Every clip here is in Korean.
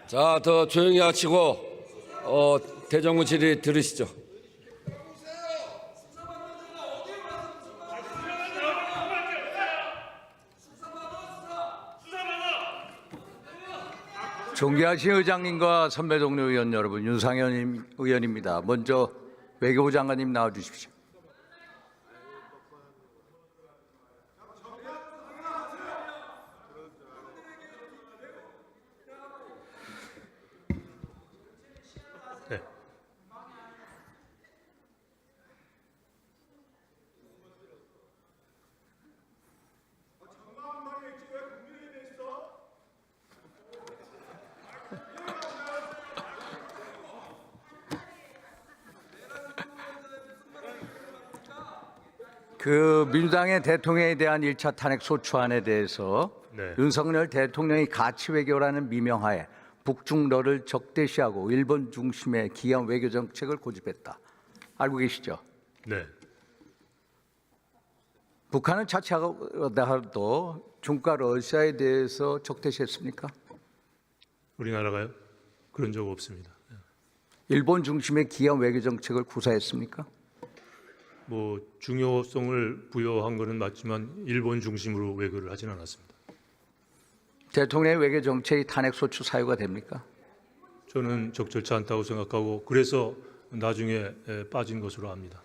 자, 더 조용히 하시고 대정부 질의 들으시죠. 존경하신 의장님과 선배 동료 의원 여러분, 윤상현 의원입니다. 먼저 외교부 장관님 나와주십시오. 네. 민주당의 대통령에 대한 1차 탄핵 소추안에 대해서 네. 윤석열 대통령이 가치 외교라는 미명하에 북중러를 적대시하고 일본 중심의 기한 외교 정책을 고집했다. 알고 계시죠? 네. 북한은 자체하고도 중과 러시아에 대해서 적대시했습니까? 우리나라가요? 그런 적 없습니다. 일본 중심의 기한 외교 정책을 구사했습니까? 뭐 중요성을 부여한 것은 맞지만 일본 중심으로 외교를 하진 않았습니다. 대통령의 외교 정책이 탄핵 소추 사유가 됩니까? 저는 적절치 않다고 생각하고 그래서 나중에 빠진 것으로 압니다.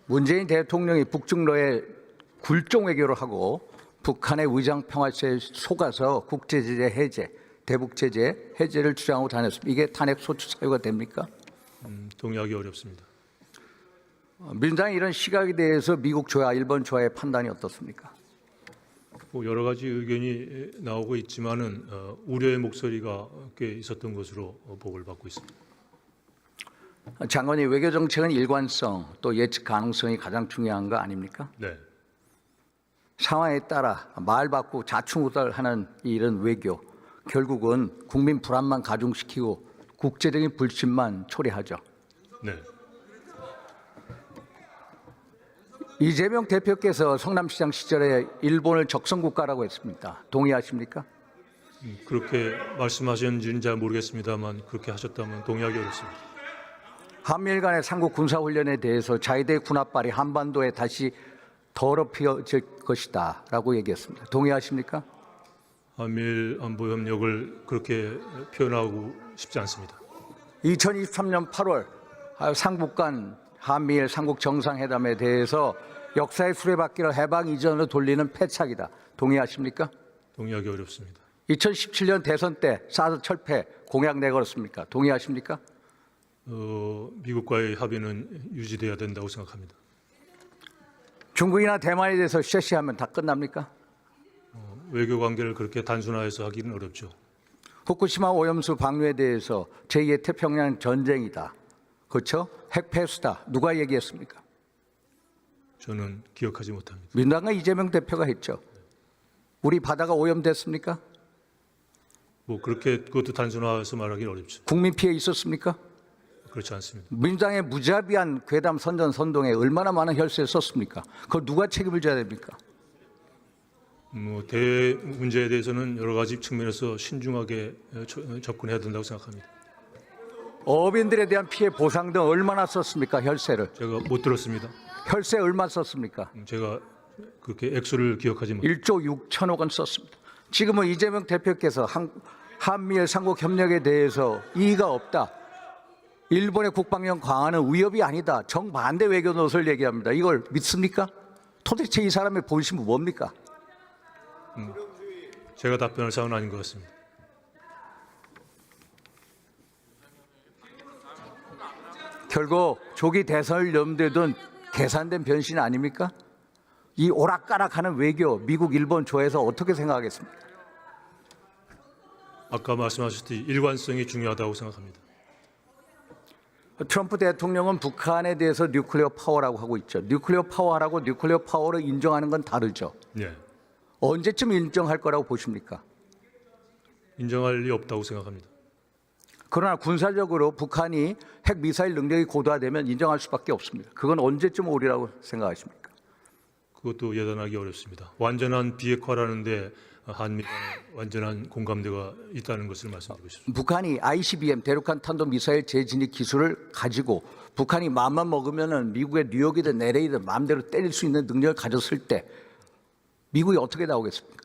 문재인 대통령이 북중러에 굴종 외교를 하고 북한의 의장 평화체에 속아서 국제제재 해제, 대북제재 해제를 주장하고 다녔습니다. 이게 탄핵 소추 사유가 됩니까? 동의하기 어렵습니다. 민주당의 이런 시각에 대해서 미국 조야, 일본 조야의 판단이 어떻습니까? 뭐 여러 가지 의견이 나오고 있지만은 우려의 목소리가 꽤 있었던 것으로 보고를 받고 있습니다. 장관님, 외교 정책은 일관성 또 예측 가능성이 가장 중요한 거 아닙니까? 네. 상황에 따라 말 바꾸고 자충우돌하는 이런 외교, 결국은 국민 불안만 가중시키고 국제적인 불신만 초래하죠. 네. 이재명 대표께서 성남시장 시절에 일본을 적성국가라고 했습니다. 동의하십니까? 그렇게 말씀하셨는지는 잘 모르겠습니다만 그렇게 하셨다면 동의하기 어렵습니다. 한미일 간의 삼국 군사훈련에 대해서 자위대 군합발이 한반도에 다시 더럽혀질 것이다 라고 얘기했습니다. 동의하십니까? 한미일 안보 협력을 그렇게 표현하고 싶지 않습니다. 2023년 8월 삼국 간 한미일 삼국 정상회담에 대해서 역사의 수레바퀴를 해방 이전으로 돌리는 패착이다. 동의하십니까? 동의하기 어렵습니다. 2017년 대선 때 사드 철폐 공약 내걸었습니까? 동의하십니까? 미국과의 합의는 유지돼야 된다고 생각합니다. 중국이나 대만에 대해서 쉐시하면 다 끝납니까? 외교 관계를 그렇게 단순화해서 하기는 어렵죠. 후쿠시마 오염수 방류에 대해서 제2의 태평양 전쟁이다. 그렇죠? 핵폐수다. 누가 얘기했습니까? 저는 기억하지 못합니다. 민주당과 이재명 대표가 했죠. 우리 바다가 오염됐습니까? 뭐 그렇게 그것도 단순화해서 말하기는 어렵죠. 국민 피해 있었습니까? 그렇지 않습니다. 민주당의 무자비한 괴담 선전 선동에 얼마나 많은 혈세를 썼습니까? 그걸 누가 책임을 져야 됩니까? 뭐 대외 문제에 대해서는 여러 가지 측면에서 신중하게 접근해야 된다고 생각합니다. 어민들에 대한 피해 보상 등 얼마나 썼습니까? 혈세를. 제가 못 들었습니다. 혈세 얼마 썼습니까? 제가 그렇게 액수를 기억하지 못합니다. 1조 6천억 원 썼습니다. 지금은 이재명 대표께서 한미일 삼국 협력에 대해서 이의가 없다. 일본의 국방력 강화는 위협이 아니다. 정반대 외교 노선을 얘기합니다. 이걸 믿습니까? 도대체 이 사람의 본심은 뭡니까? 제가 답변할 사항은 아닌 것 같습니다. 결국 조기 대선을 염두에 둔 계산된 변신 아닙니까? 이 오락가락하는 외교, 미국, 일본 조에서 어떻게 생각하겠습니까? 아까 말씀하셨듯이 일관성이 중요하다고 생각합니다. 트럼프 대통령은 북한에 대해서 뉴클리어 파워라고 하고 있죠. 뉴클리어 파워라고 뉴클리어 파워를 인정하는 건 다르죠. 네. 언제쯤 인정할 거라고 보십니까? 인정할 리 없다고 생각합니다. 그러나 군사적으로 북한이 핵 미사일 능력이 고도화되면 인정할 수밖에 없습니다. 그건 언제쯤 오리라고 생각하십니까? 그것도 예단하기 어렵습니다. 완전한 비핵화라는데 한미 간에 완전한 공감대가 있다는 것을 말씀드리고 싶습니다. 북한이 ICBM 대륙간 탄도 미사일 재진입 기술을 가지고 북한이 마음만 먹으면은 미국의 뉴욕이든 LA든 마음대로 때릴 수 있는 능력을 가졌을 때 미국이 어떻게 나오겠습니까?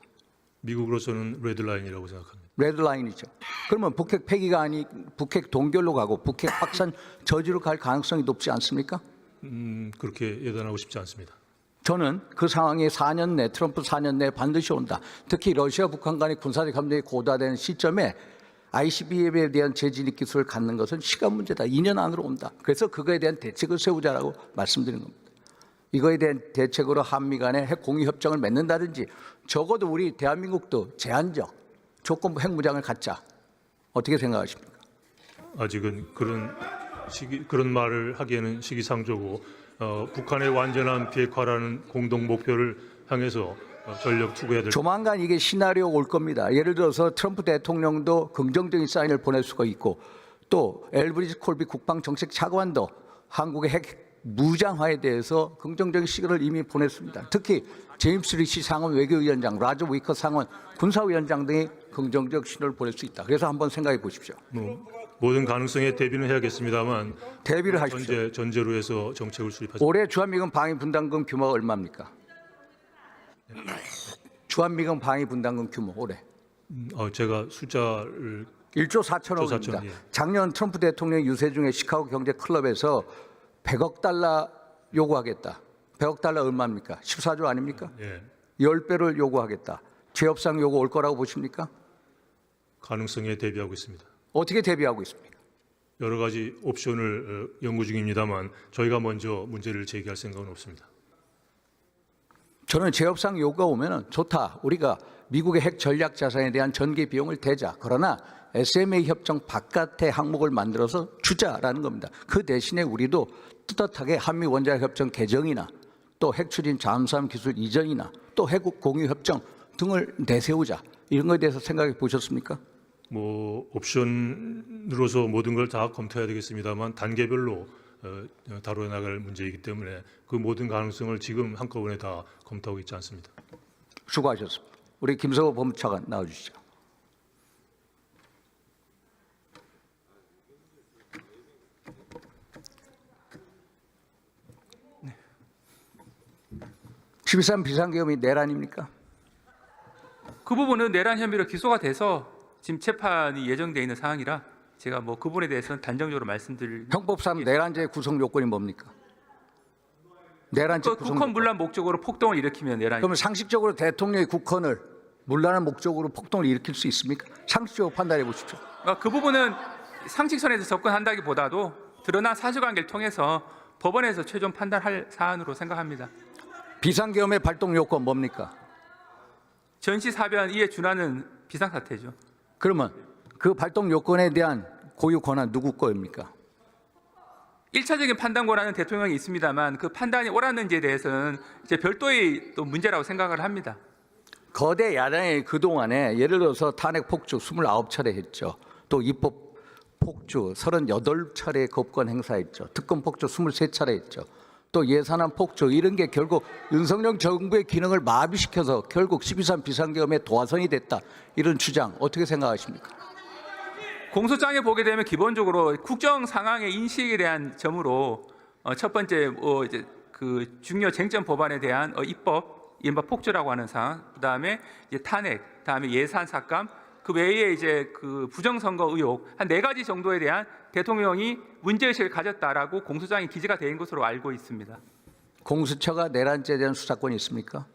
미국으로서는 레드라인이라고 생각합니다. 레드라인이죠. 그러면 북핵 폐기가 아니 북핵 동결로 가고 북핵 확산 저지로 갈 가능성이 높지 않습니까? 그렇게 예단하고 싶지 않습니다. 저는 그 상황이 4년 내 트럼프 4년 내에 반드시 온다. 특히 러시아 북한 간의 군사적 협력이 고도화되는 시점에 ICBM에 대한 재진입 기술을 갖는 것은 시간 문제다. 2년 안으로 온다. 그래서 그거에 대한 대책을 세우자라고 말씀드린 겁니다. 이거에 대한 대책으로 한미 간에 핵 공유 협정을 맺는다든지 적어도 우리 대한민국도 제한적 조건부 핵무장을 갖자. 어떻게 생각하십니까? 아직은 그런 말을 하기에는 시기상조고 북한의 완전한 비핵화라는 공동 목표를 향해서 전력 투구해야 될. 조만간 이게 시나리오 올 겁니다. 예를 들어서 트럼프 대통령도 긍정적인 사인을 보낼 수가 있고 또 엘브리지 콜비 국방정책 차관도 한국의 핵 무장화에 대해서 긍정적인 시그널을 이미 보냈습니다. 특히 제임스 리시 상원 외교위원장, 라저 위커 상원 군사위원장 등이 긍정적 신호를 보낼 수 있다. 그래서 한번 생각해 보십시오. 모든 가능성에 대비는 해야겠습니다만 대비를 하십시오. 전제로 해서 정책을 수립하죠. 올해 주한미군 방위 분담금 규모가 얼마입니까? 주한미군 방위 분담금 규모 올해 제가 숫자를 1조 4천억입니다. 예. 작년 트럼프 대통령 유세 중에 시카고 경제 클럽에서 100억 달러 요구하겠다. 100억 달러 얼마입니까? 14조 아닙니까? 예, 10배를 요구하겠다. 재협상 요구 올 거라고 보십니까? 가능성에 대비하고 있습니다. 어떻게 대비하고 있습니까? 여러 가지 옵션을 연구 중입니다만 저희가 먼저 문제를 제기할 생각은 없습니다. 저는 재협상 요구가 오면 좋다. 우리가 미국의 핵 전략 자산에 대한 전개 비용을 대자. 그러나 SMA 협정 바깥의 항목을 만들어서 주자라는 겁니다. 그 대신에 우리도 뚜렷하게 한미 원자력 협정 개정이나 또 핵 추진 잠수함 기술 이전이나 또 핵 공유 협정 등을 내세우자. 이런 것에 대해서 생각해 보셨습니까? 옵션으로서 모든 걸 다 검토해야 되겠습니다만 단계별로 다뤄 나갈 문제이기 때문에 그 모든 가능성을 지금 한꺼번에 다 검토하고 있지 않습니다. 수고하셨습니다. 우리 김성호 법무차관 나와주시죠. 네. 12.3 비상계엄이 내란입니까? 그 부분은 내란 혐의로 기소가 돼서 지금 재판이 예정돼 있는 상황이라 제가 그 부분에 대해서는 단정적으로 말씀드릴. 형법상 내란죄의 구성 요건이 뭡니까? 내란죄 구성 국헌 요건. 문란 목적으로 폭동을 일으키면 내란이. 그러면 상식적으로 대통령의 국헌을 문란한 목적으로 폭동을 일으킬 수 있습니까? 상식적으로 판단해 보십시오. 그 부분은 상식선에서 접근한다기보다도 드러난 사실관계를 통해서 법원에서 최종 판단할 사안으로 생각합니다. 비상계엄의 발동 요건 뭡니까? 전시사변 이에 준하는 비상사태죠. 그러면 그 발동 요건에 대한 고유 권한 누구 거입니까? 1차적인 판단 권한은 대통령이 있습니다만 그 판단이 옳았는지에 대해서는 이제 별도의 또 문제라고 생각을 합니다. 거대 야당이 그동안에 예를 들어서 탄핵 폭주 29차례 했죠. 또 입법 폭주 38차례 법권 행사했죠. 특검 폭주 23차례 했죠. 또 예산안 폭주 이런 게 결국 윤석열 정부의 기능을 마비시켜서 결국 12.3 비상계엄의 도화선이 됐다. 이런 주장 어떻게 생각하십니까? 공소장에 보게 되면 기본적으로 국정 상황의 인식에 대한 점으로 첫 번째 이제 그 중요 쟁점 법안에 대한 입법, 이른바 폭주라고 하는 사항, 그다음에 이제 탄핵, 그다음에 예산 삭감, 그 외에 이제 그 부정선거 의혹 한 4가지 정도에 대한 대통령이 문제의식을 가졌다라고 공소장이 기재가 된 것으로 알고 있습니다. 공수처가 내란죄에 대한 수사권이 있습니까?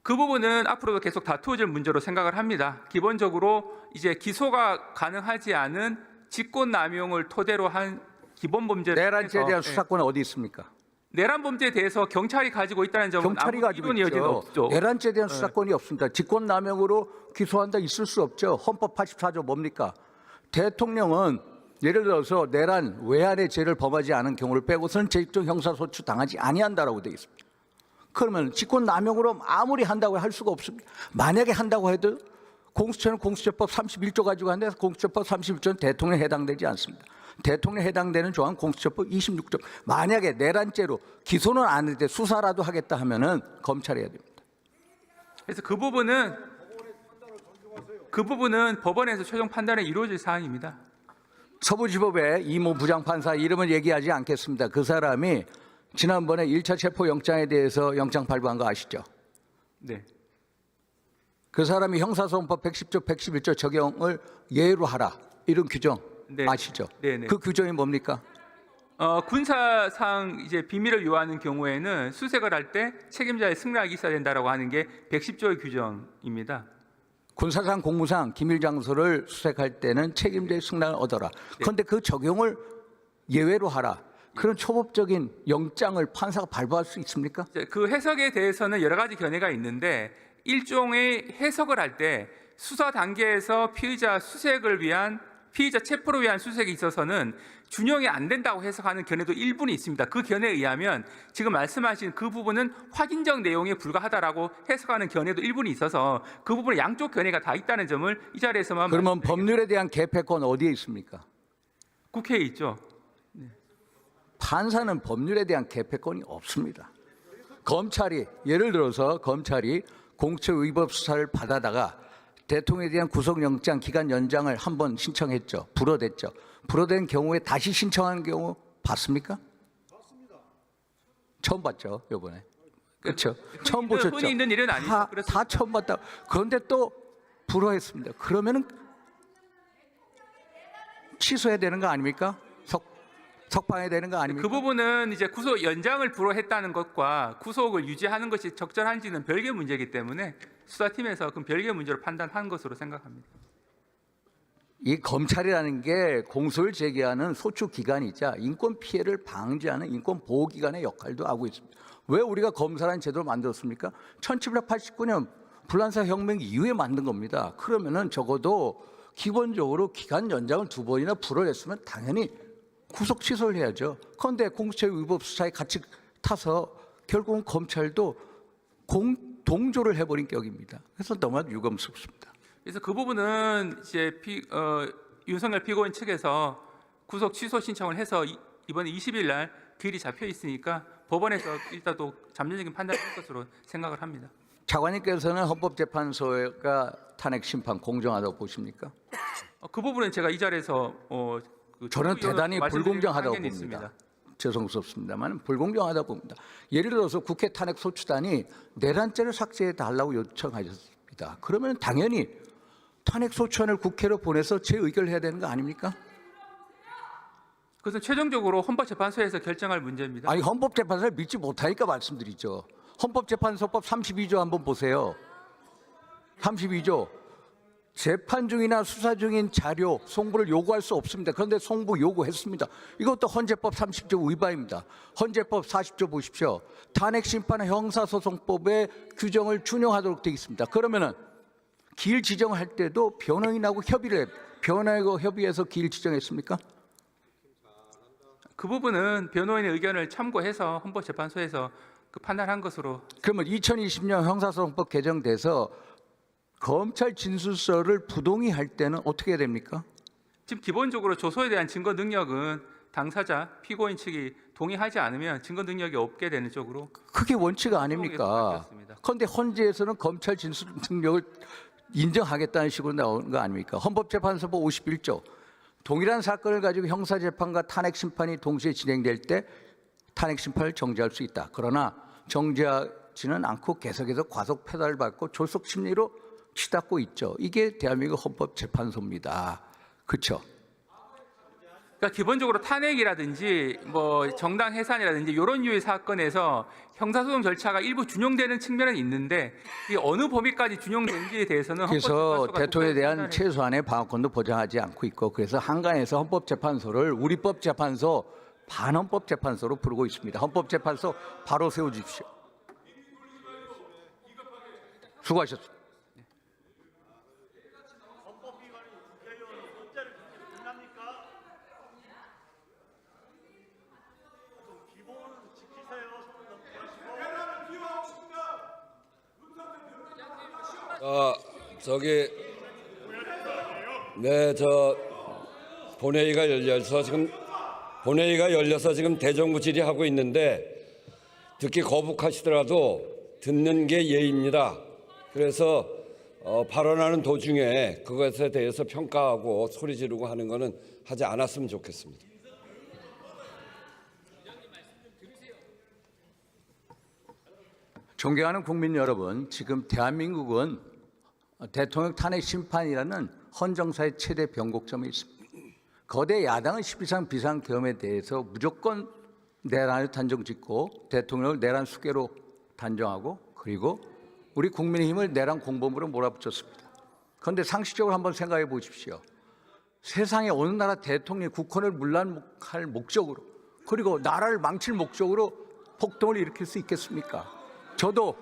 그 부분은 앞으로도 계속 다투어질 문제로 생각을 합니다. 기본적으로 이제 기소가 가능하지 않은 직권남용을 토대로 한 기본 범죄를 내란죄에 대한 수사권은 어디 있습니까? 내란 범죄에 대해서 경찰이 가지고 있다는 점은 경찰이 가지고 이론의 여지는 있죠. 없죠. 내란죄에 대한 수사권이 없습니다. 직권남용으로 기소한다 있을 수 없죠. 헌법 84조 뭡니까? 대통령은 예를 들어서 내란 외환의 죄를 범하지 않은 경우를 빼고서는 재직적 형사소추 당하지 아니한다라고 되어 있습니다. 그러면 직권남용으로 아무리 한다고 할 수가 없습니다. 만약에 한다고 해도 공수처는 공수처법 31조 가지고 한데 공수처법 31조는 대통령에 해당되지 않습니다. 대통령에 해당되는 조항 공수처법 26조. 만약에 내란죄로 기소는 안 했는데 수사라도 하겠다 하면은 검찰이 해야 됩니다. 그래서 그 부분은 법원에서 최종 판단이 이루어질 사항입니다. 서부지법의 이모 부장판사 이름은 얘기하지 않겠습니다. 그 사람이 지난번에 1차 체포영장에 대해서 영장 발부한 거 아시죠? 네. 그 사람이 형사소송법 110조 111조 적용을 예외로 하라 이런 규정 네. 아시죠? 네네. 그 규정이 뭡니까? 군사상 이제 비밀을 요하는 경우에는 수색을 할 때 책임자의 승낙이 있어야 된다라고 하는 게 110조의 규정입니다. 군사상 공무상 기밀 장소를 수색할 때는 책임자의 승낙을 얻어라. 그런데 그 적용을 예외로 하라. 그런 초법적인 영장을 판사가 발부할 수 있습니까? 이제 그 해석에 대해서는 여러 가지 견해가 있는데 일종의 해석을 할 때 수사 단계에서 피의자 체포를 위한 수색에 있어서는 준용이 안 된다고 해석하는 견해도 일부는 있습니다. 그 견해에 의하면 지금 말씀하신 그 부분은 확인적 내용에 불과하다라고 해석하는 견해도 일부는 있어서 그 부분에 양쪽 견해가 다 있다는 점을 이 자리에서만 그러면 법률에 대한 개폐권 어디에 있습니까? 국회에 있죠. 판사는 법률에 대한 개폐권이 없습니다. 검찰이 예를 들어서 검찰이 공처위법 수사를 받아다가 대통령에 대한 구속영장 기간 연장을 한번 신청했죠. 불어댔죠. 불어된 경우에 다시 신청하는 경우 봤습니까? 처음 봤죠, 이번에. 그렇죠. 처음 보셨죠. 흔히 있는 일은 아니죠. 다 처음 봤다. 그런데 또 불어했습니다. 그러면은 취소해야 되는 거 아닙니까? 석방해야 되는 거 아닙니까? 그 부분은 이제 구속 연장을 불허했다는 것과 구속을 유지하는 것이 적절한지는 별개의 문제이기 때문에 수사팀에서 그 별개의 문제로 판단한 것으로 생각합니다. 이 검찰이라는 게 공소를 제기하는 소추 기관이자 인권 피해를 방지하는 인권 보호 기관의 역할도 하고 있습니다. 왜 우리가 검사라는 제도를 만들었습니까? 1789년 불란서 혁명 이후에 만든 겁니다. 그러면은 적어도 기본적으로 기간 연장을 2번이나 불허했으면 당연히 구속 취소를 해야죠. 그런데 공수처위법 수사에 같이 타서 결국은 검찰도 동조를 해버린 격입니다. 그래서 너무나 유감스럽습니다. 그래서 그 부분은 이제 윤석열 피고인 측에서 구속 취소 신청을 해서 이번에 20일 날 기일이 잡혀 있으니까 법원에서 일단 또 잠정적인 판단을 할 것으로 생각을 합니다. 차관님께서는 헌법재판소가 탄핵 심판 공정하다고 보십니까? 그 부분은 제가 이 자리에서 저는 대단히 불공정하다고 한계는 봅니다. 죄송스럽습니다만 불공정하다고 봅니다. 예를 들어서 국회 탄핵 소추단이 내란죄를 삭제해 달라고 요청하셨습니다. 그러면 당연히 탄핵 소추안을 국회로 보내서 재의결을 해야 되는 거 아닙니까? 그것은 최종적으로 헌법재판소에서 결정할 문제입니다. 아니 헌법재판소를 믿지 못하니까 말씀드리죠. 헌법재판소법 32조 한번 보세요. 32조. 재판 중이나 수사 중인 자료 송부를 요구할 수 없습니다. 그런데 송부 요구했습니다. 이것도 헌재법 30조 위반입니다. 헌재법 40조 보십시오. 탄핵 심판은 형사소송법의 규정을 준용하도록 되어 있습니다. 그러면은 기일 지정할 때도 변호인하고 변호인하고 협의해서 기일 지정했습니까? 그 부분은 변호인의 의견을 참고해서 헌법재판소에서 그 판단한 것으로. 그러면 2020년 형사소송법 개정돼서 검찰 진술서를 부동의할 때는 어떻게 해야 됩니까? 지금 기본적으로 조소에 대한 증거 능력은 당사자, 피고인 측이 동의하지 않으면 증거 능력이 없게 되는 쪽으로. 그게 원칙 아닙니까? 그런데 헌재에서는 검찰 진술 능력을 인정하겠다는 식으로 나오는 거 아닙니까? 헌법재판소법 51조. 동일한 사건을 가지고 형사재판과 탄핵심판이 동시에 진행될 때 탄핵심판을 정지할 수 있다. 그러나 정지하지는 않고 계속해서 과속 페달을 받고 졸속 심리로 치닫고 있죠. 이게 대한민국 헌법재판소입니다. 그렇죠? 그러니까 기본적으로 탄핵이라든지 뭐 정당 해산이라든지 이런 유의 사건에서 형사소송 절차가 일부 준용되는 측면은 있는데 이 어느 범위까지 준용되는지에 대해서는 그래서 대통령에 대한 판단을 최소한의 방어권도 보장하지 않고 있고 그래서 한간에서 헌법재판소를 우리법재판소 반헌법재판소로 부르고 있습니다. 헌법재판소 바로 세워주십시오. 수고하셨습니다. 본회의가 열려서 지금 대정부 질의하고 있는데 듣기 거북하시더라도 듣는 게 예의입니다. 그래서 발언하는 도중에 그것에 대해서 평가하고 소리 지르고 하는 것은 하지 않았으면 좋겠습니다. 존경하는 국민 여러분, 지금 대한민국은 대통령 탄핵 심판이라는 헌정사의 최대 변곡점에 있습니다. 거대 야당은 12상 비상계엄에 대해서 무조건 내란을 단정짓고 대통령을 내란 수괴로 단정하고 그리고 우리 국민의힘을 내란 공범으로 몰아붙였습니다. 그런데 상식적으로 한번 생각해 보십시오. 세상에 어느 나라 대통령이 국헌을 문란할 목적으로 그리고 나라를 망칠 목적으로 폭동을 일으킬 수 있겠습니까? 저도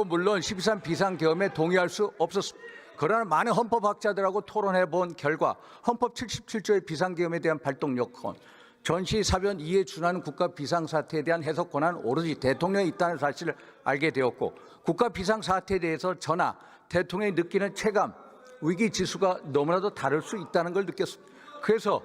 물론 12.3 비상계엄에 동의할 수 없었습니다. 그러나 많은 헌법학자들하고 토론해 본 결과 헌법 77조의 비상계엄에 대한 발동 여건, 전시사변 이에 준하는 국가 비상사태에 대한 해석 권한은 오로지 대통령에 있다는 사실을 알게 되었고 국가 비상사태에 대해서 저나 대통령이 느끼는 체감, 위기 지수가 너무나도 다를 수 있다는 걸 느꼈습니다. 그래서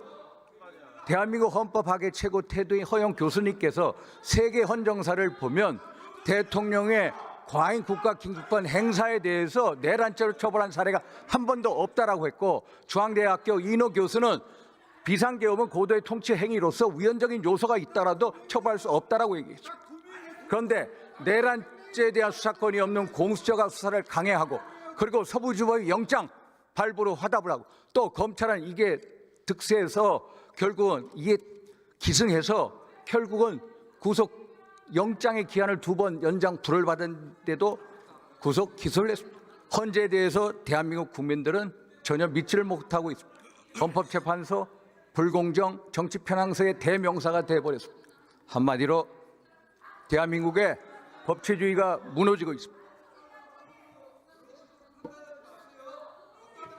대한민국 헌법학의 최고 태도인 허영 교수님께서 세계 헌정사를 보면 대통령의 과잉 국가 긴급권 행사에 대해서 내란죄로 처벌한 사례가 한 번도 없다라고 했고 중앙대학교 이인호 교수는 비상계엄은 고도의 통치 행위로서 위헌적인 요소가 있더라도 처벌할 수 없다라고 얘기했습니다. 그런데 내란죄에 대한 수사권이 없는 공수처가 수사를 강행하고 그리고 서부지법이 영장 발부로 화답을 하고 또 검찰은 이게 득세해서 결국은 이게 기승해서 결국은 구속 영장의 기한을 2번 연장 불을 받은데도 구속 기소를 했습니다. 헌재에 대해서 대한민국 국민들은 전혀 믿지를 못하고 있습니다. 헌법재판소 불공정 정치 편향성의 대명사가 되어버렸습니다. 한마디로 대한민국의 법치주의가 무너지고 있습니다.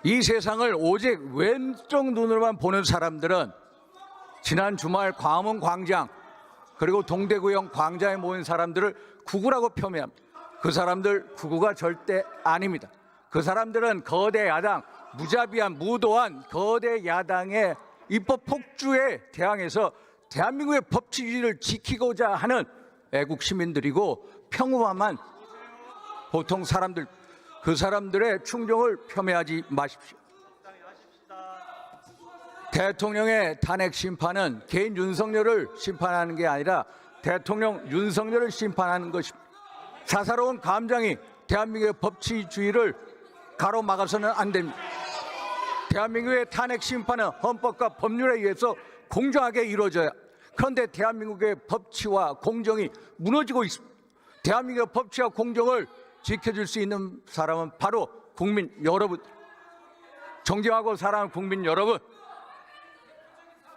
이 세상을 오직 왼쪽 눈으로만 보는 사람들은 지난 주말 광화문 광장 그리고 동대구형 광장에 모인 사람들을 구구라고 폄훼합니다. 그 사람들 구구가 절대 아닙니다. 그 사람들은 거대 야당, 무자비한 무도한 거대 야당의 입법 폭주에 대항해서 대한민국의 법치주의를 지키고자 하는 애국 시민들이고 평범한 보통 사람들, 그 사람들의 충정을 폄훼하지 마십시오. 대통령의 탄핵 심판은 개인 윤석열을 심판하는 게 아니라 대통령 윤석열을 심판하는 것입니다. 사사로운 감정이 대한민국의 법치주의를 가로막아서는 안 됩니다. 대한민국의 탄핵 심판은 헌법과 법률에 의해서 공정하게 이루어져야. 그런데 대한민국의 법치와 공정이 무너지고 있습니다. 대한민국의 법치와 공정을 지켜줄 수 있는 사람은 바로 국민 여러분, 존경하고 사랑하는 국민 여러분,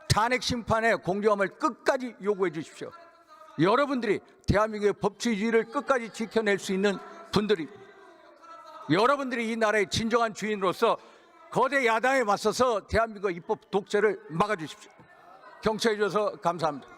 탄핵 심판의 공정함을 끝까지 요구해 주십시오. 여러분들이 대한민국의 법치주의를 끝까지 지켜낼 수 있는 분들이, 여러분들이 이 나라의 진정한 주인으로서 거대 야당에 맞서서 대한민국의 입법 독재를 막아주십시오. 경청해 주셔서 감사합니다.